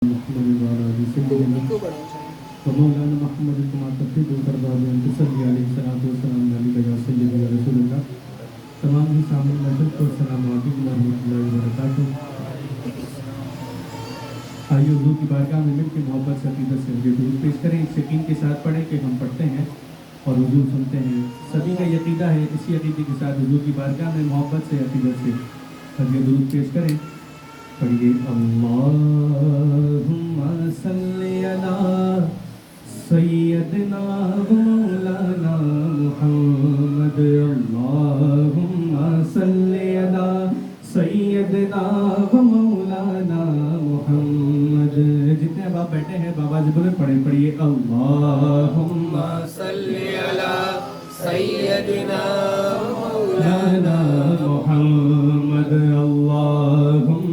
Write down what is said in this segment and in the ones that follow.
محمد وعلى آله سيدنا ومولانا محمد كما تفيد ترضى بأن تصلي عليه الصلاة والسلام عليك يا سيدي يا رسول الله. تمام ہی سامنے نظر کو السلام علیکم ورحمۃ اللہ وبرکاتہ. آئیے حضور کی بارگاہ میں مل کے محبت سے عقیدت سے مجھے درود پیش کریں. اس یقین کے ساتھ پڑھیں کہ ہم پڑھتے ہیں اور حضور سنتے ہیں. سبھی کا یہ عقیدہ ہے, اسی عقیدے کے ساتھ حضور کی بارگاہ میں محبت سے عقیدت سے مجھے درود پیش کریں. پڑھیے اللہم صلی علی سیدنا و مولانا محمد. اللہم صلی علی سیدنا و مولانا محمد. جتنے اب آپ بیٹھے ہیں بابا جی بولے پڑھیں. پڑھیے اللہم صلی علی سیدنا و مولانا محمد. اللہم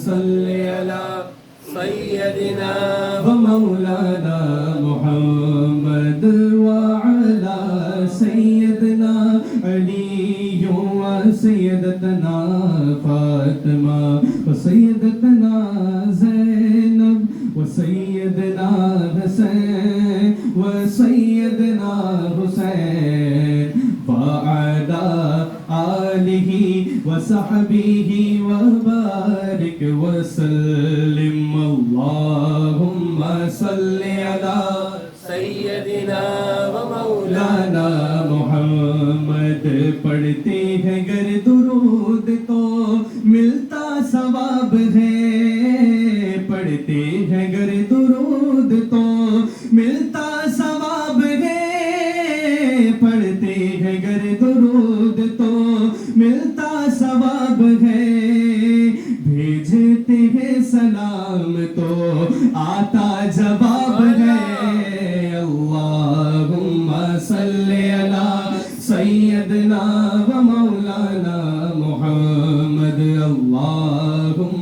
صلی علی سیدنا و مولانا محمد وعلی سیدنا علی و سیدتنا فاطمہ و سیدتنا زینب و سیدنا حسین و سیدنا حسین وعلی آلہ و صحبہ وبارک وسلم. اللہم صلی علی سیدنا و مولانا مولانا محمد. پڑھتے ہیں گر درود تو ملتا ثواب ہے. پڑھتے ہیں گر درود تو ملتا ثواب ہے. پڑھتے ہیں گر درود تو ملتا ثواب ہے. بھیجتے ہیں سلام تو آتا جواب ہے. اللہم صلی علی سیدنا و مولانا محمد. اللہم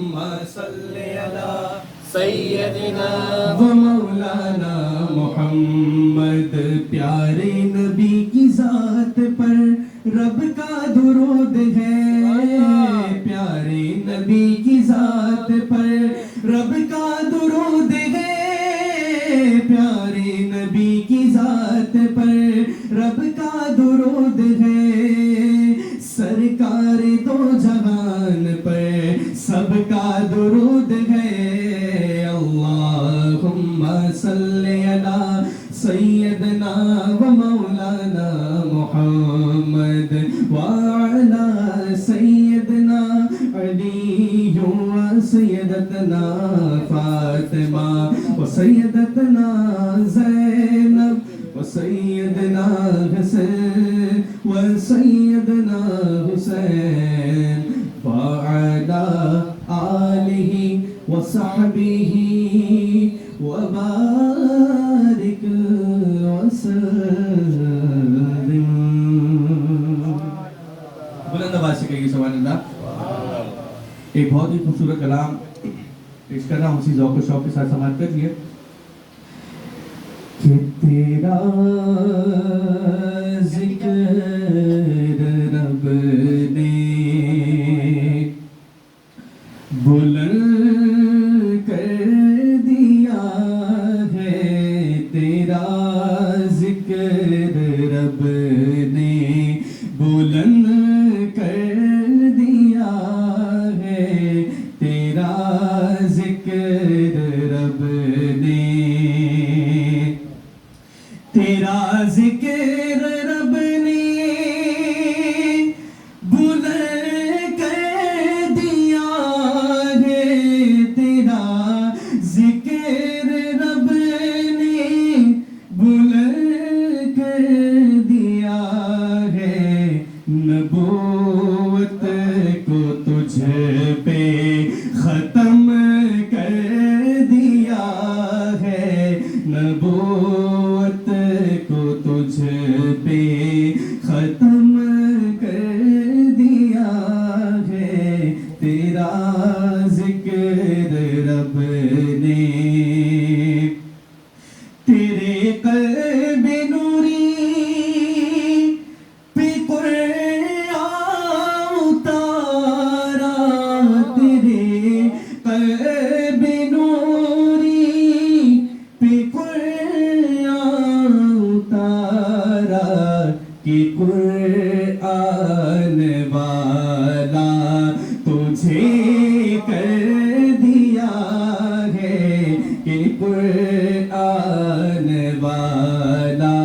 صلی علی سیدنا و مولانا محمد. پیارے نبی کی ذات پر رب کا درود ہے. پیارے نبی کی ذات پر رب کا درود ہے. پیارے نبی کی ذات پر رب کا درود ہے. سرکار دو جہان پر سب کا درود ہے. اللہم صلی علی سیدنا و مولانا محمد وعلی سیدنا علی و سیدتنا فاطمہ و سیدتنا زینب و سیدنا حسین و سیدنا حسین وعلی آلہ و صحبہ وبارک وسلم. بلند آواز سے کہیے سبحان اللہ. ایک بہت ہی خوبصورت کلام پیش کر رہا ہوں, اسی ذوق و شوق کے ساتھ سماعت کریے. کہ تیرا ذکر رب نے بلند کر دیا ہے. تیرا ذکر رب نے بلند کر دیا ہے. تیرا ذکر رب نے تیرا ذکر کہ قرآن والا تجھے کر دیا ہے، کہ قرآن والا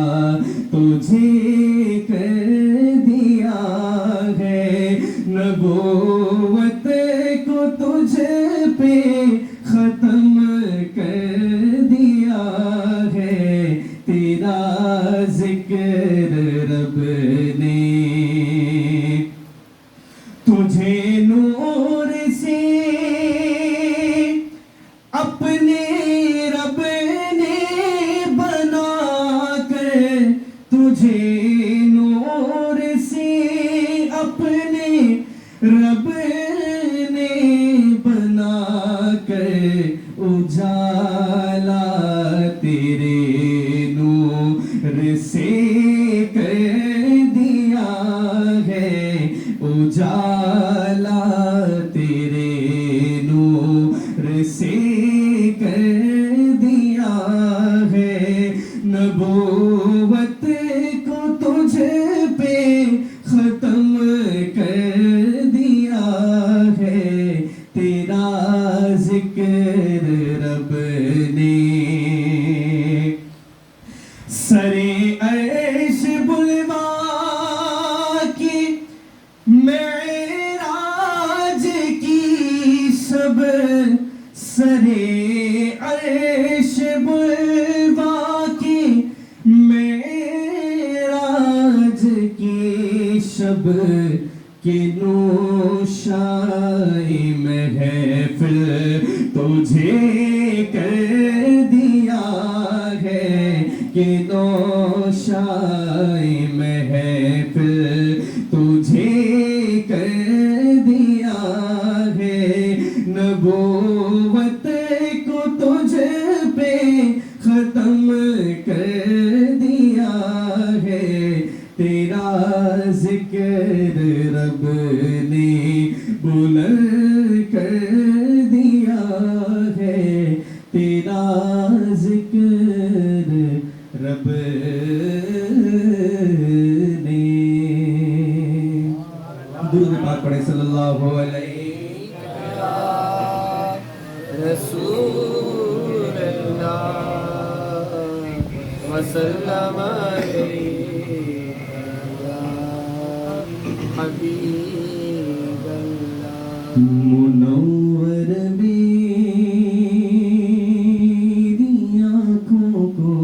تجھے کر دیا ہے، نبوت کو تجھ پہ ختم کر دیا ہے، تیرا ذکر رب نے تجھے نور سے اپنے رب نے بنا کر، تجھے نور سے اپنے رب نے بنا کر، اجالا تیرے نور سے کر دیا ہے، اجالا تیرے نور سے کر دیا ہے، نبوت کو تجھ پہ ختم کر دیا ہے، تیرا ذکر رب نے سرے عرش بلوا کی معراج کی شب، سرے عرش بلوا کی معراج کی شب، کہ نوشائی محفل تجھے کر دیا ہے، کہ نوشائی محفل تجھے کر دیا ہے، نبوت کو تجھ پہ ختم کر دیا ہے، تیرا ذکر رب نے بلند کر دیا ہے، تیرا ذکر رب نے۔ درود پاک پڑھیں صلی اللہ علیہ رسول اللہ وسلم علیہ حبیب اللہ۔ منور میری آنکھوں کو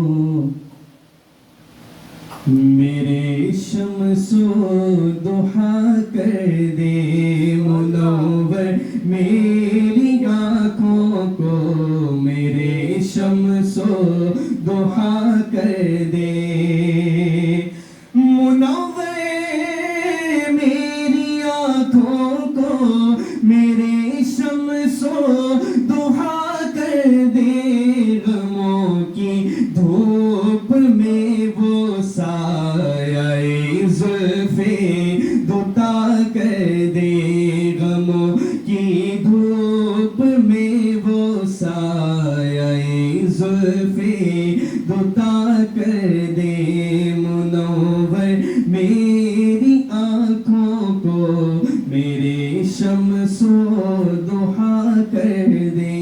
میرے شمس و ضحیٰ کر دے، منور میری آنکھوں کو میرے شمس و ضحیٰ کر دے، منور میری آنکھوں کو میرے شمس و ضحیٰ کر دے، غموں کی دھوپ میں وہ سایہ زلف دوتا کر دے، غموں کی دھوپ میں وہ سایہ زلف دوتا کر دے، منور میری آنکھوں کو میرے شمس و ضحیٰ کر دے،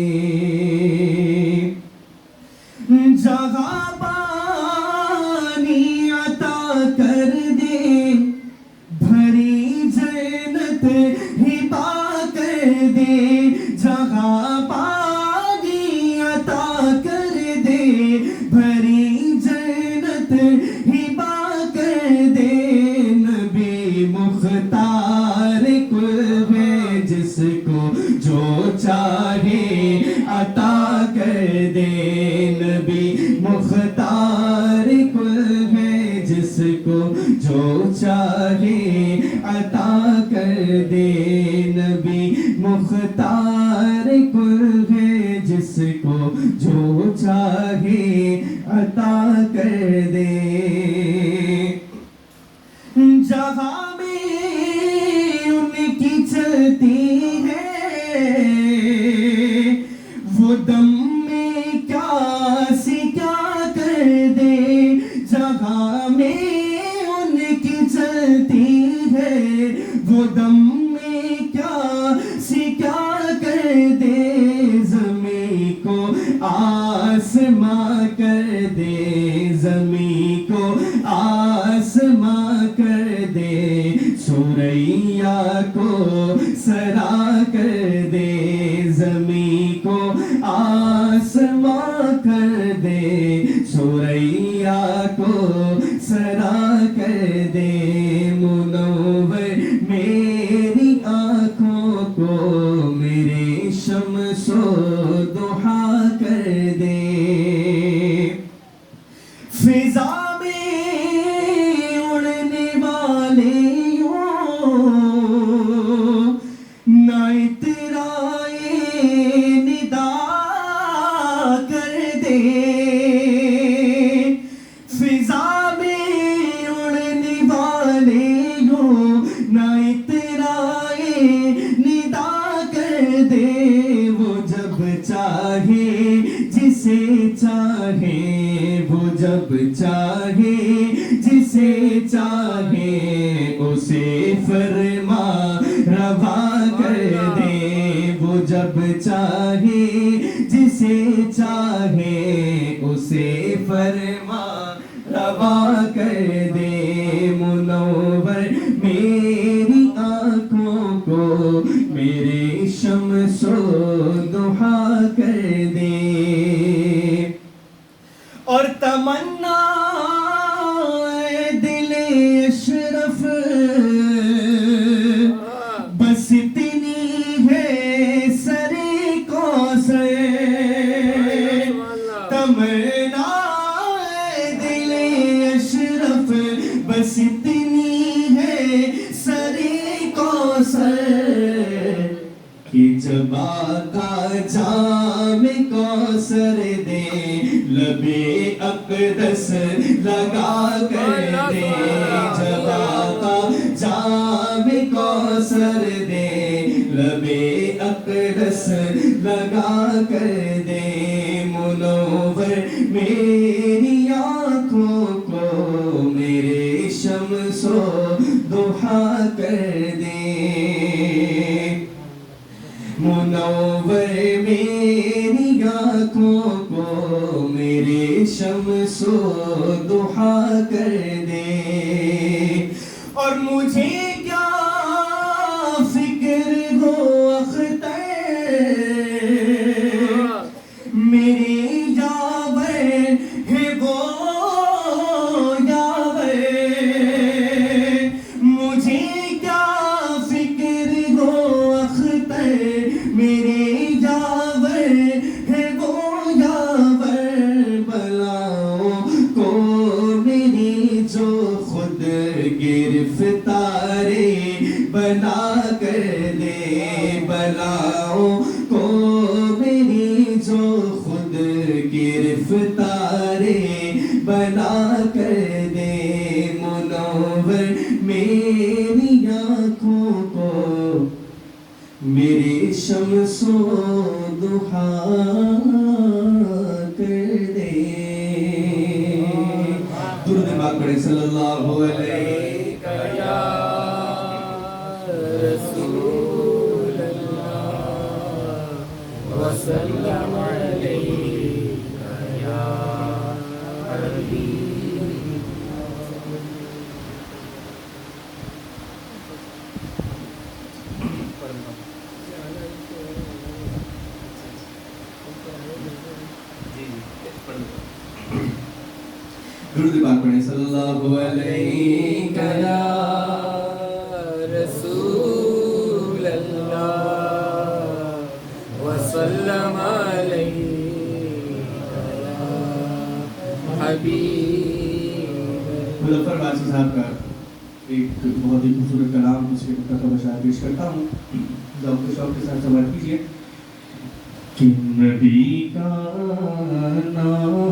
جگہ پانی عطا کر دے، بھری جنت ہبا کر دے، جگہ پانی عطا کر دے، بھری جنت ہبا کر دے، نبی مختار کل ہے جس کو جو چاہے عطا کر دے، نبی مختار کل ہے جس کو جو چاہے عطا کر دے، نبی مختار کل ہے جس کو جو چاہے عطا کر دے، جہاں میں ان کی چلتی ہے وہ دم میں کیا سے کیا کر دے، جہاں میں ان کی آسماں کر دے زمین کو آسماں کر دے سوریا کو سرا کر دے زمین کو آسماں کر دے سوریا کو سرا کر دے منور میری آنکھوں کو میرے شمس و ضحا کر دے فضا میں اڑنے والے ہوں نہ اترائے ندا کر دے فضا میں اڑنے والے ہوں نہ اترائے ندا کر دے وہ جب چاہے جسے چاہے وہ جب چاہے جسے چاہے اسے فرما روا کر دے وہ جب چاہے جسے چاہے اسے فرما روا کر دے منور میری آنکھوں کو میرے شمس و ضحا کر دے اور تمنا اے دل اشرف بس اتنی ہے سر کوثر تمنا اے دل اشرف بس اتنی ہے سر کوثر کہ جب آقا جام کوثر دے لبے اقدس لگا کر دے جب آقا جام کوثر دے لبے اقدس لگا کر دے منور میری آنکھوں کو میرے شمس و ضحا کر دے منور میری آنکھوں کو میرے شمس و ضحا کر دے اور مجھے کیا فکر ہو اختر میرے یاور ہے وہ یاور مجھے کیا فکر ہو اختر میرے یاور ہے وہ یاور بلاؤں کو میری جو خود گرفتارے بنا کر دے بلاؤں کو میری جو خود گرفتارے بنا کر دے منور میری آنکھوں کو میری شمس و ضحا کر دے درود پاک پڑھیں صلی اللہ علیہ یا رسول اللہ وسلم علیک یا حبیب درود پاک پڑھیں صلی اللہ علیہ یا رسول اللہ وسلم علیک یا حبیب مظفر باسی صاحب کا ایک بہت ہی خوبصورت کلام اس کے مکتب اشعار پیش کرتا ہوں ذوق و شوق کے ساتھ سماعت کیجیے کہ نبی کا نام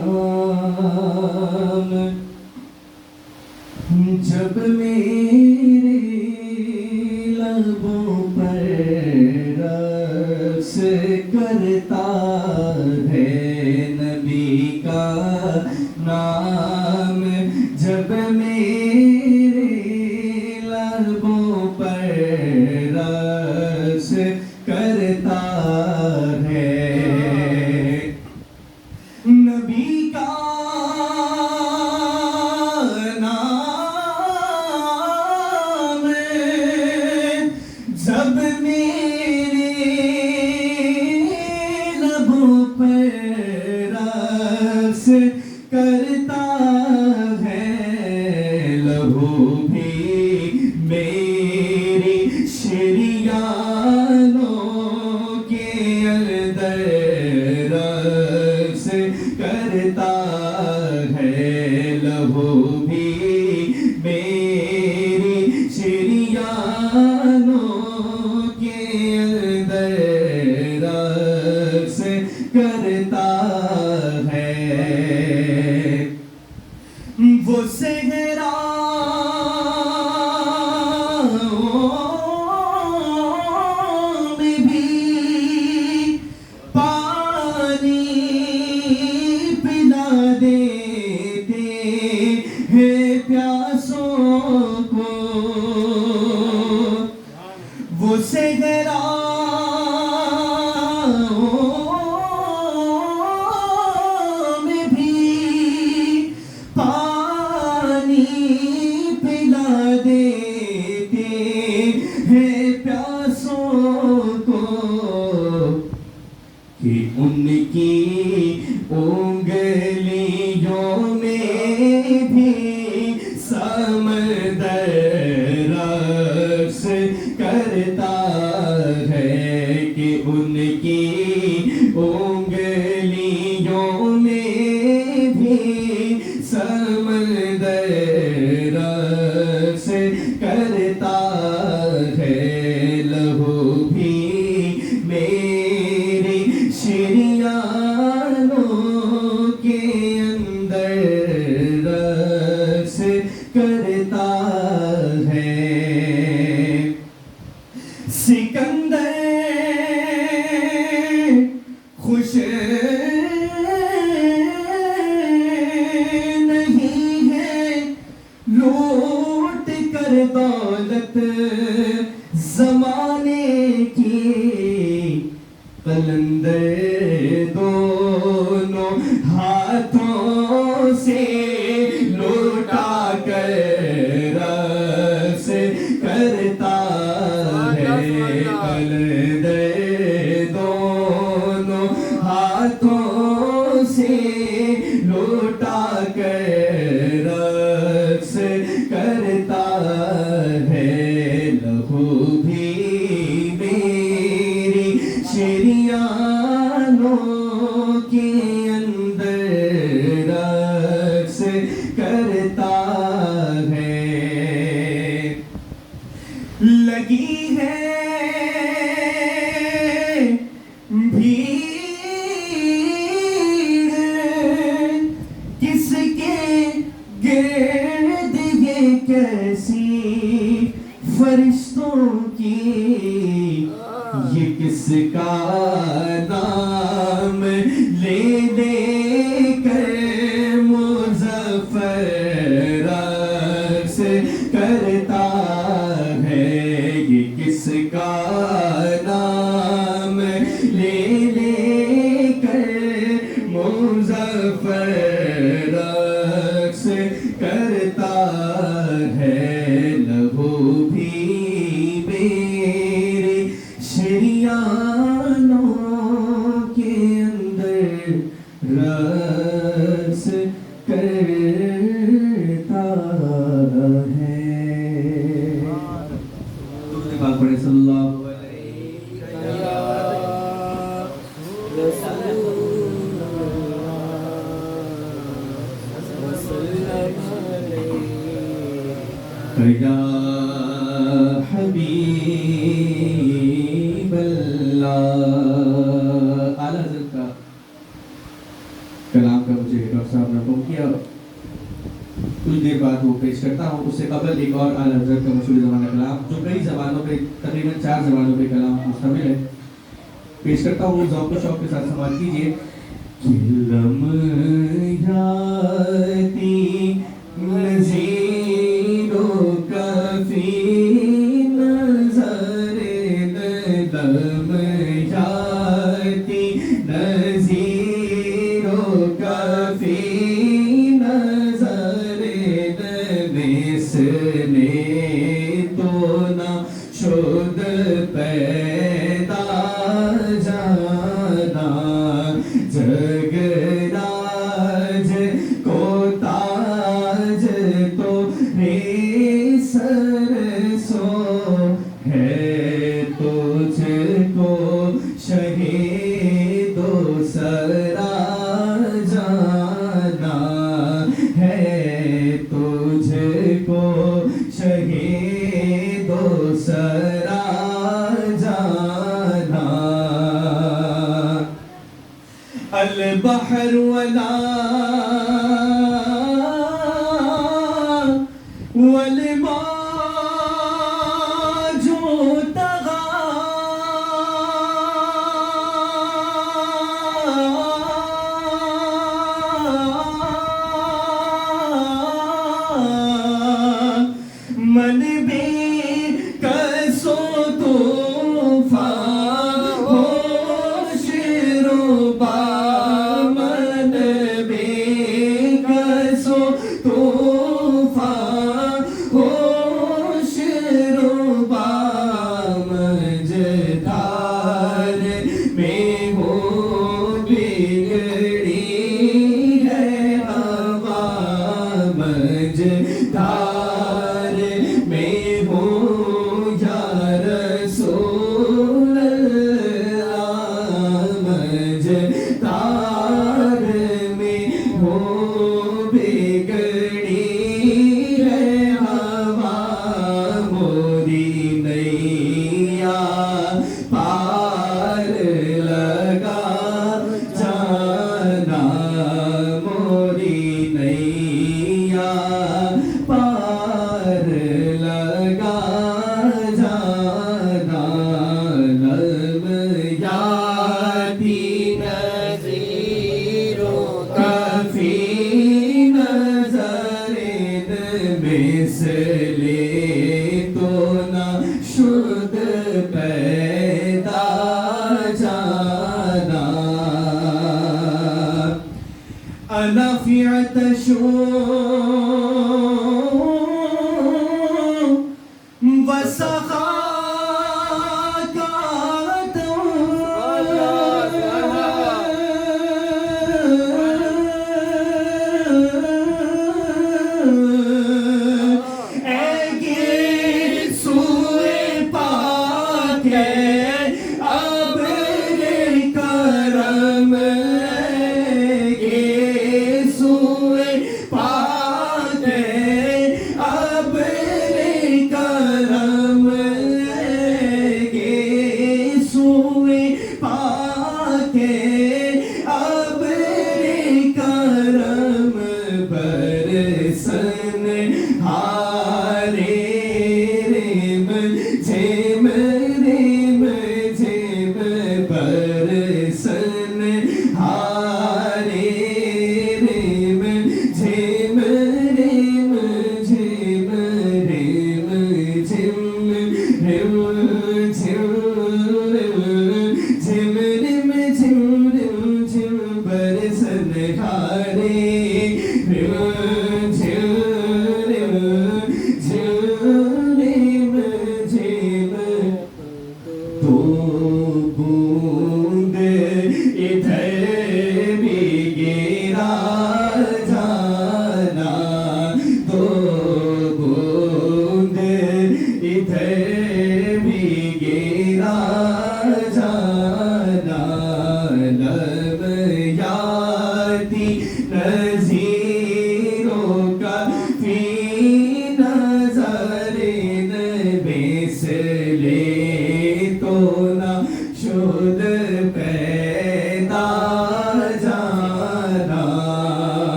جب میرے لبوں پر رقص کرتا ہے نبی کا نام جب میرے لبوں پر رقص کرتا ہے کرتا ہے لہو بھی میری شریانوں کے اندر رقص کرتا ہے لہو بھی میری شریانوں کے اندر رقص کرتا ہے وہ صحرا میں بھی پانی پلا دیتے ہیں پیاسوں کو وہ صحرا میں بھی پانی پلا دیتے ہیں پیاسوں کو کہ ان کی انگلیوں میں بھی سمندر رقص کرتا ہے کہ ان کی انگلیوں میں بھی سمندر رقص کرتا ہے لہو بھی میری شریانوں کے اندر رقص کرتا ہے سکندر خوش نہیں ہے لوٹ کر دولت زمانے کی قلندر دونوں ہاتھوں سے لوٹا کر رقص کرتا ہے قلندر دونوں ہاتھوں سے لوٹا کر رقص کرتا ہے لہو بھی میری شریانوں کے اندر رقص کرتا ہے لگی ہے بھیڑ کس کے گرد یہ کیسی فرشتوں کی یہ کس کا نام لے لے کر مظفر رقص کرتا ہے یہ کس کا نام لے لے کر مظفر رقص کرتا ہے لہو بھی میری شریانوں کے اندر رقص کرتا ہے درود پاک پڑھیں صلی اللہ یا حبیب اللہ اعلیٰ حضرت کا کلام کا مجھے ڈاکٹر صاحب نے حکم کیا کچھ دیر بعد وہ پیش کرتا ہوں اس سے قبل ایک اور اعلیٰ حضرت کا مشہور زمانہ کلام جو کئی زبانوں پہ تقریباً 4 زبانوں پہ کلام مشتمل ہے پیش کرتا ہوں ذوق و شوق کے ساتھ سماعت کیجیے پیدا جانا جگ ولا والماء جو طغى من بے کسو طوفان ہوش ربا من بے کسو طوفان ہوش ربا مجدار میں ہو بگڑی ہے ہوا مجدار میں ہو یا رسول اللہ مجدار میں ہو بگڑی ہے ہوا موری نیا پار لگا جانا موری نیا پار لگا جانا نظم یادی نظیروں کافی نظر مثلے تو نہ شد پیدا جانا انا فی عطش وسخا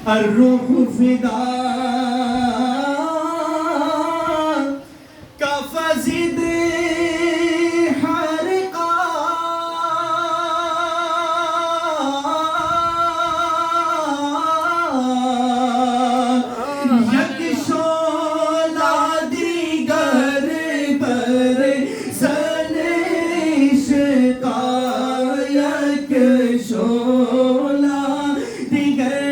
الروح فدا کا فزد حرقا یک شولا دیگر بر سنش کا یک شولا دیگر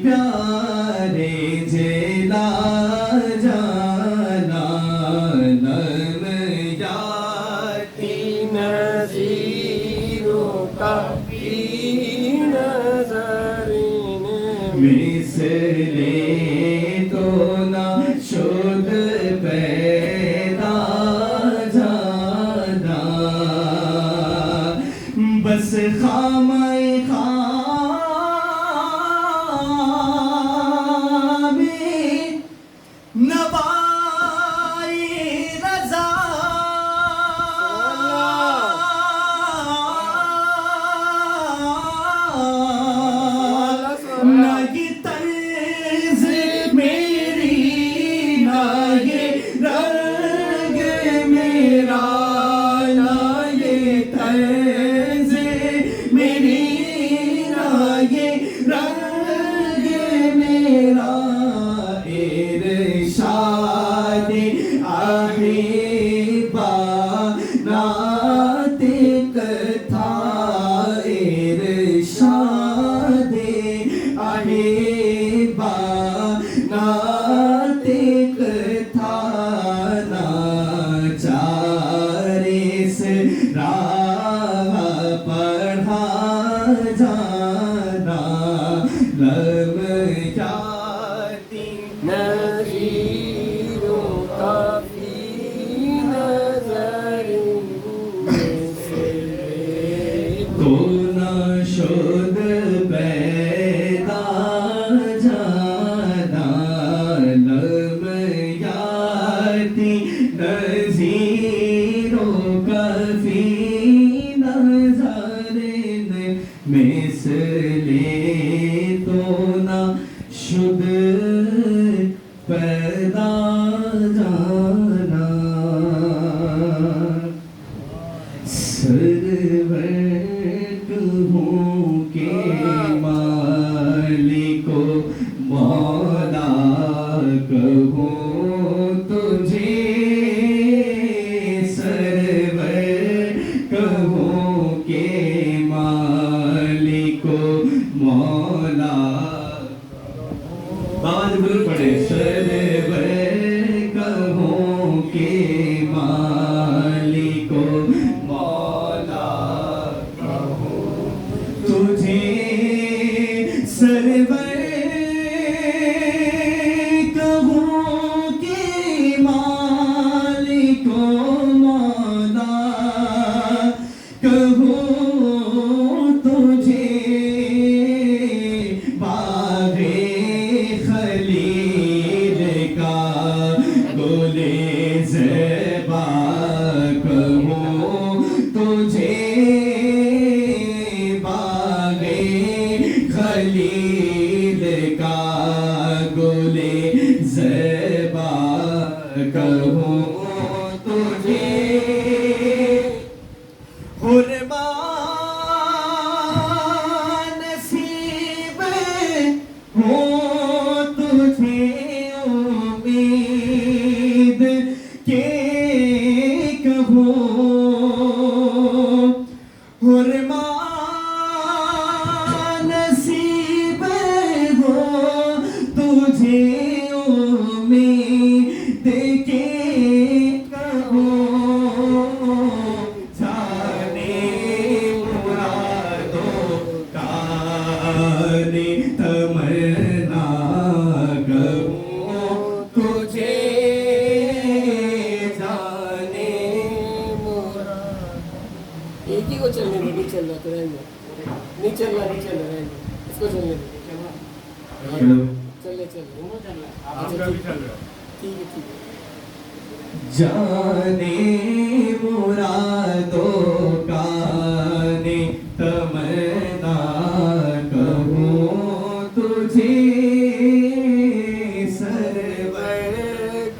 پیارے جلا جانا مثل تو نہ شد پیدا جانا بس خامہ جانے مرادوں کا نے تمنا کہوں تجھے سرور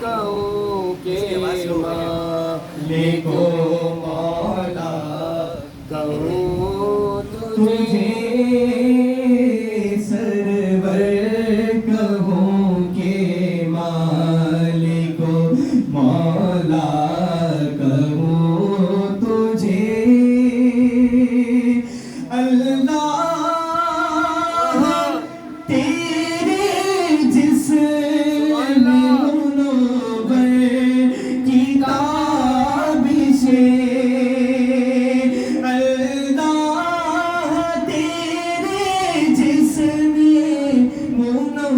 کہوں کہ مالک و مولا کہوں تجھے سرور کہوں کہ مالک و مولا کہوں تجھے اللہ تیرے جسم منور کی تابشیں اللہ تیرے جسم منور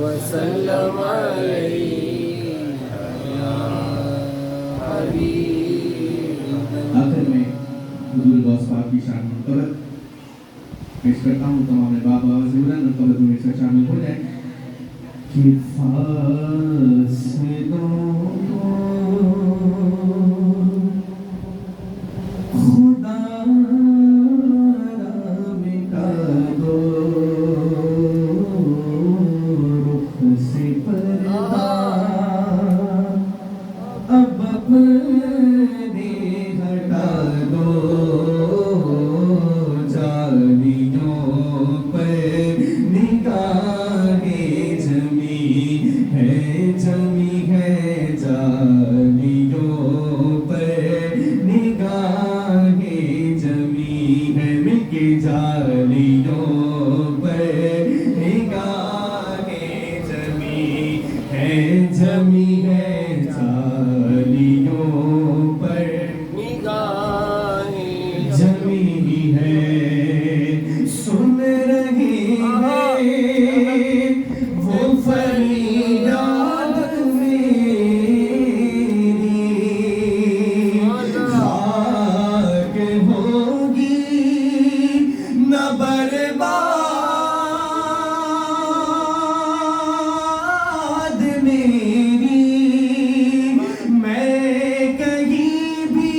وسلم عليك يا حبيب آخر میں حضور غوث پاک کی شان منقبت پیش کرتا ہوں. تمام باب آواز بلند منقبت میں میرے ساتھ شامل ہو جائیں. کہ فاصلوں خدا را مٹا دو رخ سے پردہ اب اپنے ہٹا دو جانیوں پہ نگاہیں جمی ہے جانیوں پہ نگاہیں جمی ہے مل کے جانیوں پہ نگاہیں جمی ہے جانیوں پر نگاہیں جمی ہے. سن رہی ہے وہ فریاد میری خاک ہوگی نہ برباد میری. میں کہیں بھی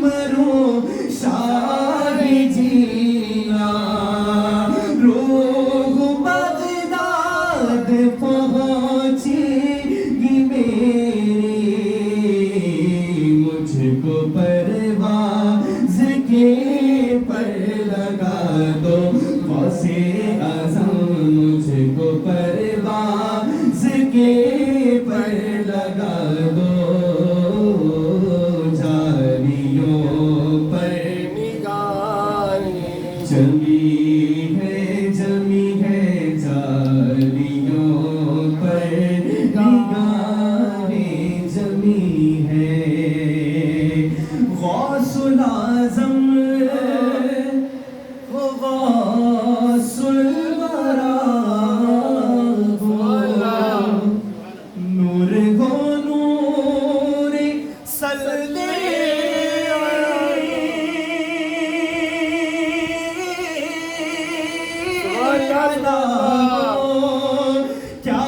مروں شاہ جینا روح بغداد پہنچے گی میری. مجھ کو پرواز کے پر لگا دو غوث اعظم. مجھ کو پرواز کے پر لگا دو جانیوں پر نگاہیں جمی ہے جانیوں پر نگاہیں جمی ہے. غوث الاعظم وہ غوث الورا نور گو نور صلی کیا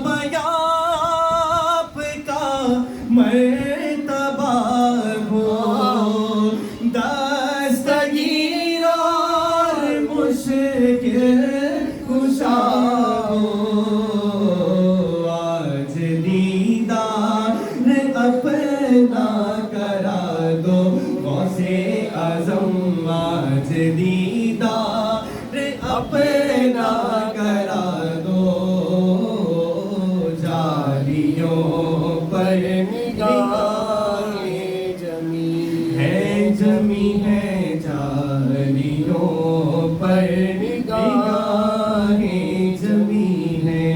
بیان آپ کا مرتبہ ہو دستگیر اور مشکل کشا ہو. آج دیدار اپنا کرا دو غوث اعظم. آج دیدار اپنا کرا دو جانیوں پر نگاہیں جمی ہے جانیوں پر نگاہیں جمی ہے.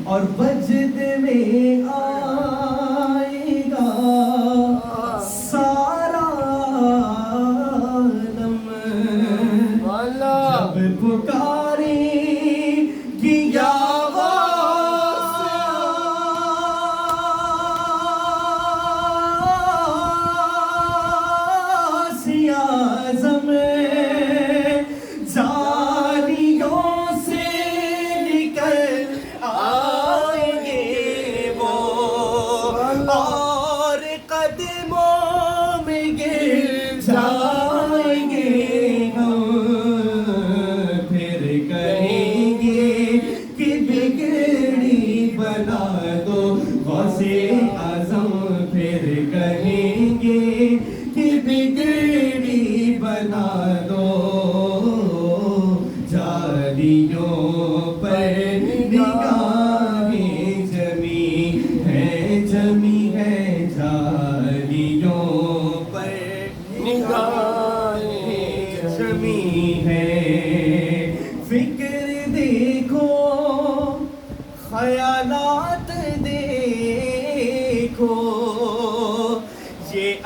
اور وجد میں آئے گا سارا عالم والا جب پکاری کی آواز یا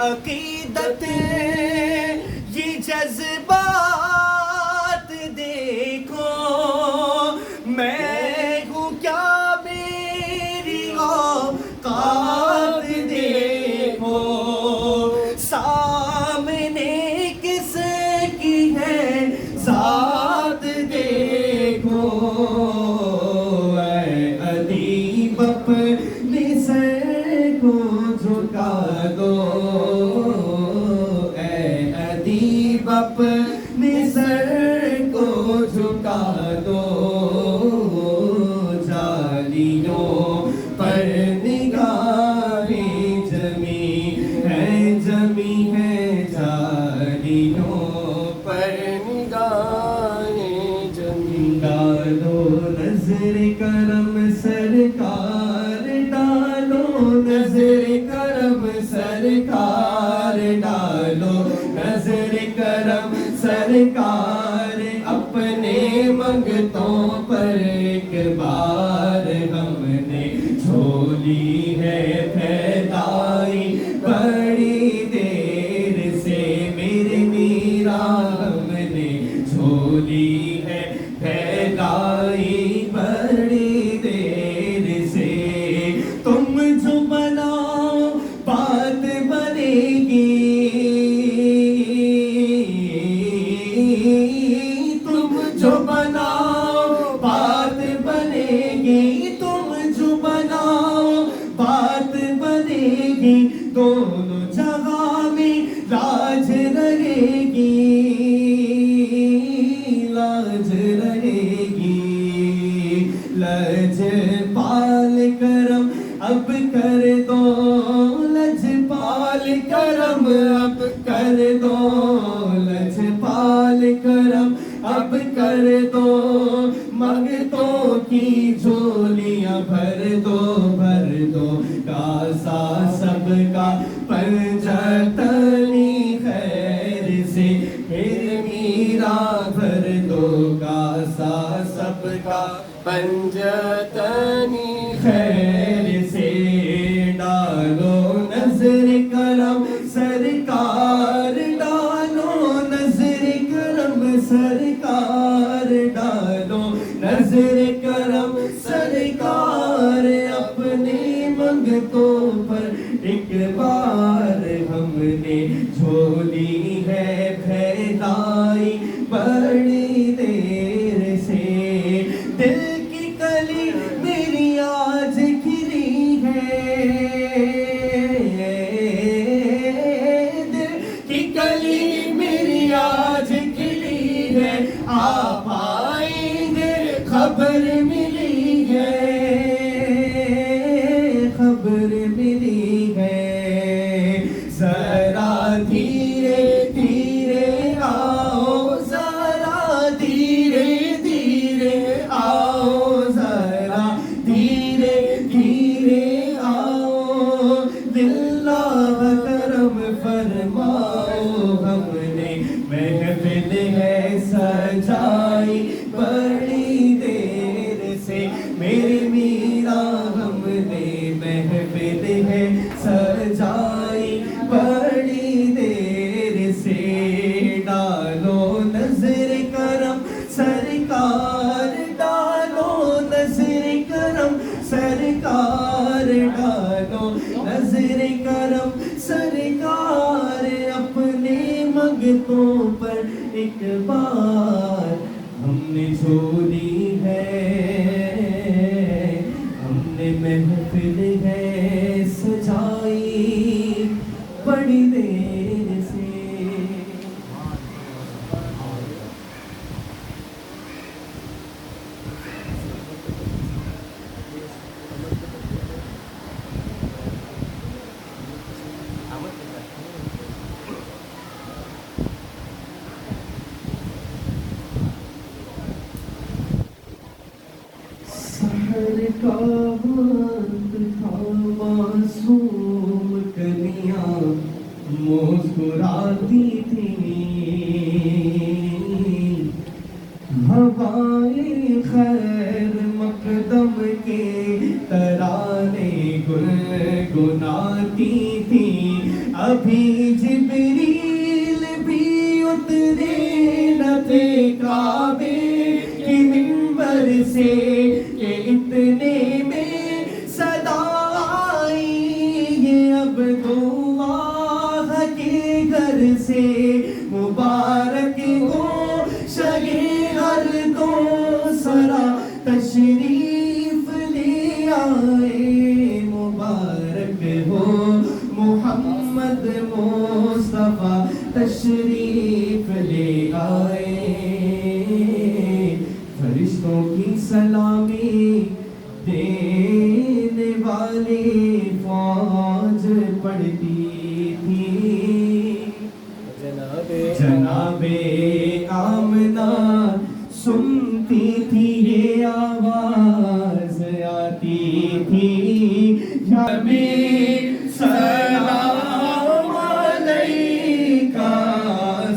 عقیدت یہ جذبات دیکھو میں ہوں کیا میری اوقات دیکھو سامنے کس کی ہے ذات دیکھو اے ادیب اپنے سر کو جھکا دو اے ادیب اپنے سر کو جھکا دو جالیوں پر نگاہیں جمی ہے جالیوں پر نگاہیں جمی ڈالو نظر کرم سرکار ڈالو نظر کرم سرکار ڈالو نظر کرم سرکار اپنے منگتوں پر ایک بار ہم نے جھولی ہے پھیلائی بڑی دیر سے میرے میرا ہم نے جھولی ہے پھیلائی بڑی دیر سے تم جو بناؤ بات بنے گی تم جو بناؤ بات بنے گی تم جو بناؤ بات بنے گی دونوں جگہ میں لاج رہے گی لاج رہے گی لج پال کرم اب کر دو لج پال کرم اب کر دو لج پال کرم اب کر دو منگتوں کی جھولیاں بھر دو کاسا سب کا پنجتنی خیر سے پھر میرا بھر دو کاسا سب کا پنجتنی خیر سے ڈالو نظر کرم سرکار ڈالو نظر کرم سرکار ڈالو نظر کرم سرکار اپنی منگتوں پر ایک بار ہم نے جھولی ہے پھیلائی بڑی دیر سے دل کی کلی میری آج کھلی ہے دل کی کلی میری آج کھلی ہے آپ آئیں گے خبر ملی ہے خبر ملی ہے ذرا دھیرے دھیرے آؤ ذرا دھیرے دھیرے آؤ ذرا دھیرے دھیرے آؤ اللہ کرم فرماؤ ہم نے محفل ہے سجائی بڑی دیر سے میرے میرا ہم نے محفل ہے سجائی بڑی دیر سے ڈالو نظر کرم سرکار ڈالو نظر کرم سرکار ڈالو نظر کرم سرکار اپنے منگتوں پر ایک بار ہم نے جھولی ہے ہم نے محفل ہے سجائی بڑی دیر سے سحر کا وقت تھا معصوم کلیاں مسکراتی تھیں ہوائیں خیر مقدم کے ترانے گنگناتی تھیں ابھی جبریل بھی اترے نہ تھے کعبے کی منبر سے کہ اتنے میں صدا آئی یہ عبداللہ کے گھر سے مبارک ہو شگے ہر دو سرا تشریف لے آئے مبارک ہو محمد مصطفیٰ تشریف لے آئے فرشتوں کی سلامی دینے والی فوج پڑھتی تھی جناب آمنہ سنتی تھی یہ آواز آتی تھی سلام علیکہ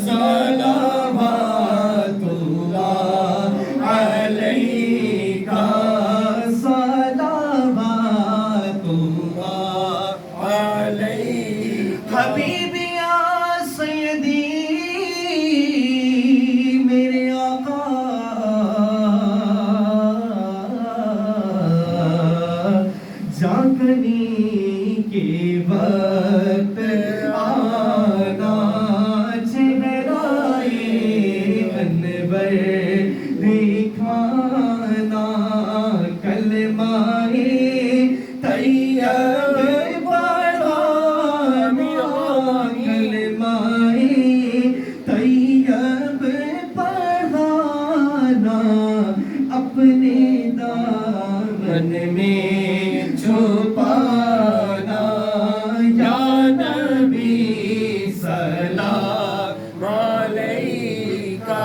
صلوات اللہ علیکہ صلوات اللہ علیکہ حبیبی یا سیدی میرے آقا جاگنی کے وقت آنا چہرائے انور دکھانا کلمہ طیب پڑھانا کلمہ طیب پڑھانا اپنے دامن میں چھپانا یا نبی سلام علیکہ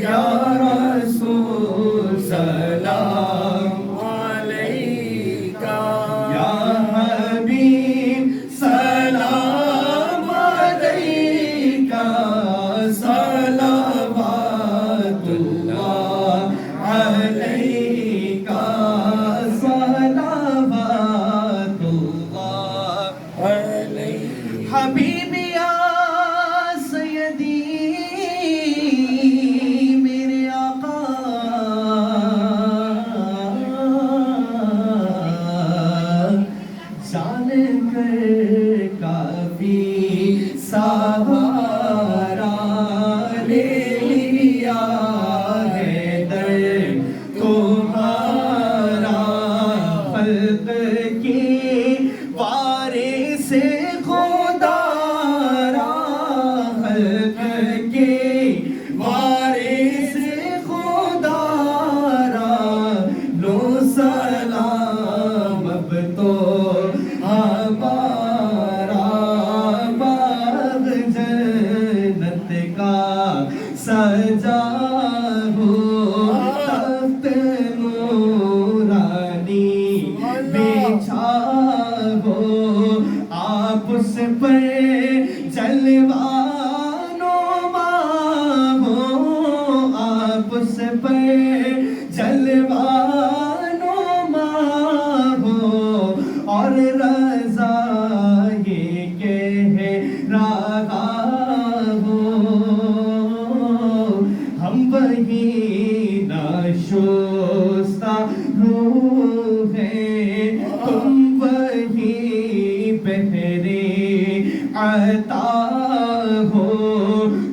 یا رسول سلام علیکہ یا حبیب سلام علیکہ صلوات اللہ علیکہ صلوات اللہ علیکہ حبیبی یا سیدی میرے آقا جان کر کافی سہارا لے لیا ہے در تمہارا خلق کی وارث خدا را خلق کی وارث خدا را لو سلام اب تو ہمارا باغ جنت کا سجا ہو تخت نورانی بچھا ہو آپ اس پر جلوانما ہو آپ اس پر جلوانما ہو اور رضا یہ کہہ رہا ہو ہم وہی ناشستہ روح ہیں تم وہی بہرے عطا ہو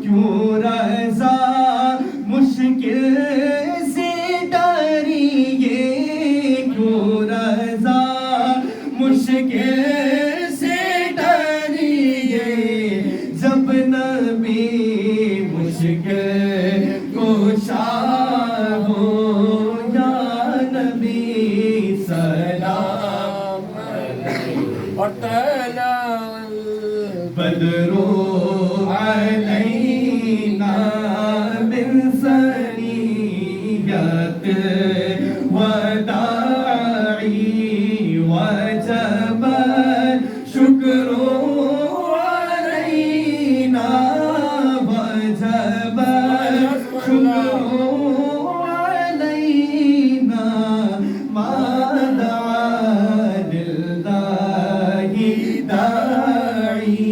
کیوں رضا مشکل سے ڈریے کیوں رضا مشکل سے ڈریے جب نبی مشکل کوشا ہو یا نبی سلام علیکہ اور بدر علینا من ثنیت وداعی وجب شکر علینا وجب شکر علینا ما دعا للہ داعی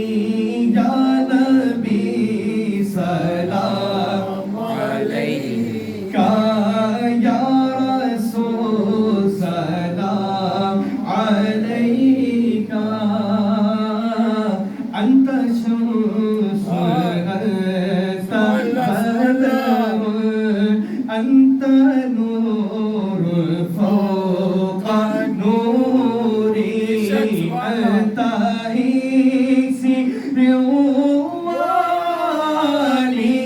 روالي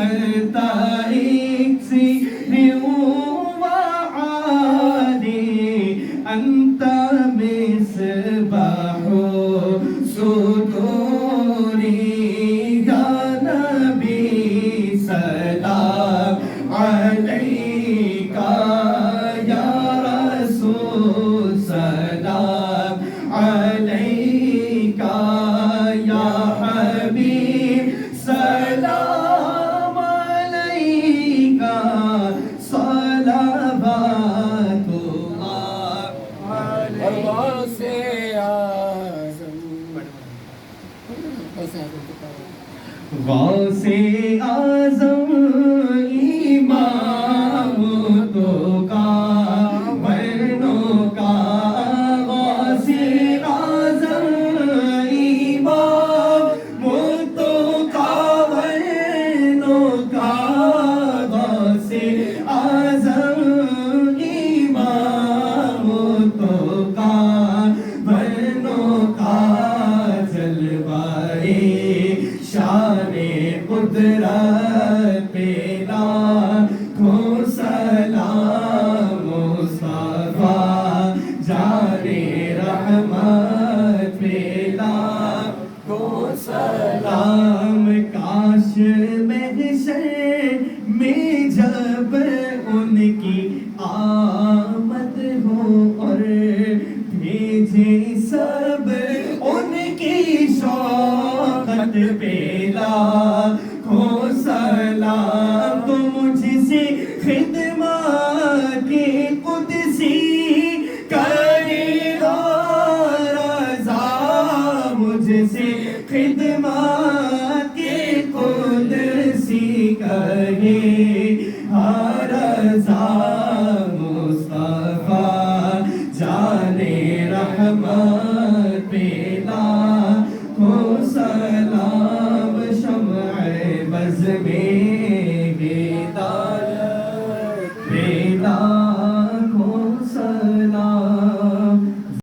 أنت إكسيري وعالي أنت مصباح صدوري يا نبي سلام عليك يا رسول سلام عليك يا حبيب سلام عليك صلوات الله الله سے اعظم غوث اعظم امام تو کا بہنوں کا غوث اعظم امام تو کا بہنوں کا غوث اعظم امام تو کا بہنوں کا جلوائے شان قدرت پہ لاکھوں سلام مصطفیٰ جان رحمت پہ لاکھوں سلام کاش محشر میں جب ان کی آمد ہو اور بھیجے سب ان کی شوقت پہ لاکھوں سلام تو مجھ سے